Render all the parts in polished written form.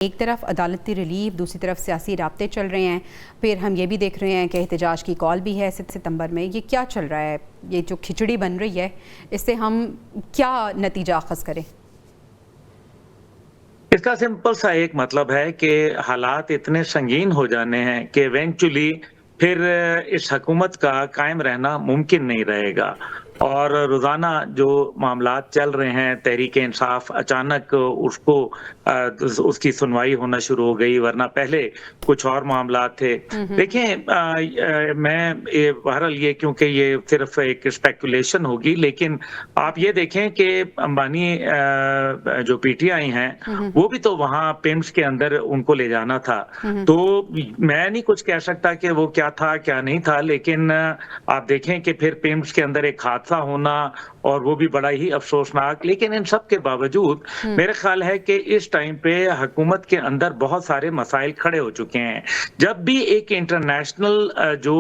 एक तरफ अदालती रिलीफ, दूसरी तरफ सियासी राब्ते चल रहे हैं। फिर हम ये भी देख रहे हैं कि एहतजाज की कॉल भी है 7 सितंबर में। ये क्या चल रहा है? ये जो खिचड़ी बन रही है, इससे हम क्या नतीजा अखज़ करें? इसका सिंपल सा एक मतलब है कि हालात इतने संगीन हो जाने हैं कि इवेंचुअली फिर इस हुकूमत का कायम रहना मुमकिन नहीं रहेगा। और रोज़ाना जो मामलात चल रहे हैं, तहरीक-ए-इंसाफ अचानक उसकी सुनवाई होना शुरू हो गई, वरना पहले कुछ और मामलात थे। देखें, बहरहाल ये क्योंकि ये सिर्फ एक स्पेकुलेशन होगी, लेकिन आप ये देखें कि अंबानी जो पीटीआई हैं, वो भी तो वहाँ पिम्स के अंदर उनको ले जाना था। तो मैं नहीं कुछ कह सकता कि वो क्या था, क्या नहीं था, लेकिन आप देखें कि फिर पिम्स के अंदर एक हादसा होना और वो भी बड़ा ही अफसोसनाक। लेकिन इन सब के बावजूद मेरा ख्याल है कि इस टाइम पे हुकूमत के अंदर बहुत सारे मसाइल खड़े हो चुके हैं। जब भी एक इंटरनेशनल जो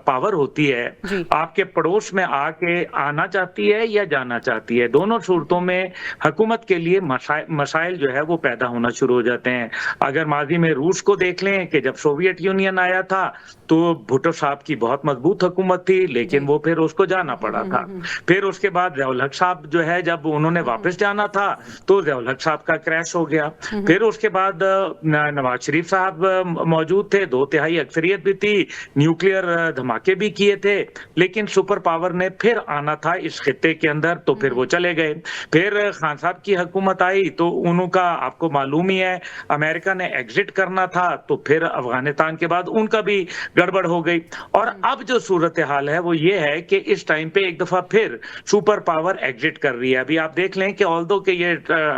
पावर होती है, आपके पड़ोस में आके आना चाहती है या जाना चाहती है, दोनों सूरतों में हुकूमत के लिए मसाइल जो है वो पैदा होना शुरू हो जाते हैं। अगर माजी में रूस को देख लें कि जब सोवियत यूनियन आया था तो भुट्टो साहब की बहुत मजबूत हुकूमत थी, लेकिन वो फिर उसको जाना पड़ा था। फिर उसके बाद ज़ियाउल हक साहब जो है, जब उन्होंने वापस जाना था तो ज़ियाउल हक साहब का क्रैश हो गया। फिर उसके बाद नवाज शरीफ साहब मौजूद थे, 2/3 अक्सरियत भी थी, न्यूक्लियर धमाके भी किए थे, लेकिन सुपर पावर ने फिर आना था इस खित्ते के अंदर, तो फिर वो चले गए। फिर खान साहब की हुकूमत आई तो उनका आपको मालूम ही है, अमेरिका ने एग्जिट करना था, तो फिर अफगानिस्तान के बाद उनका भी गड़बड़ हो गई। और अब जो सूरत हाल है वो ये है कि इस टाइम पे एक दफा फिर सुपर पावर एग्जिट कर रही है। अभी आप देख लें कि ऑल्दो के ये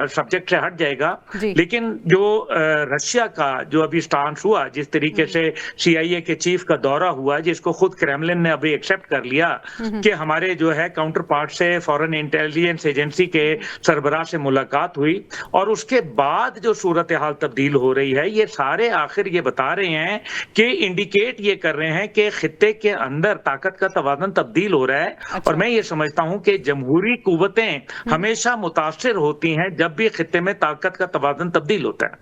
सब्जेक्ट से हट जाएगा, लेकिन जो रशिया का जो अभी स्टांस हुआ, जिस तरीके से सीआईए के चीफ का दौरा हुआ, जिसको खुद क्रेमलिन ने अभी एक्सेप्ट कर लिया कि हमारे जो है काउंटर पार्ट से फॉरेन इंटेलिजेंस एजेंसी के सरबराह से मुलाकात हुई, और उसके बाद जो सूरत हाल तब्दील हो रही है, ये सारे आखिर ये बता रहे हैं कि इंडिकेट ये कर रहे हैं कि खित्ते के अंदर ताकत का तवाज़ुन तब्दील हो रहा है। और मैं ये समझता हूं कि जमहूरी कुव्वतें हमेशा मुतासिर होती हैं जब भी खित्ते में ताकत का तवाज़ुन तब्दील होता है।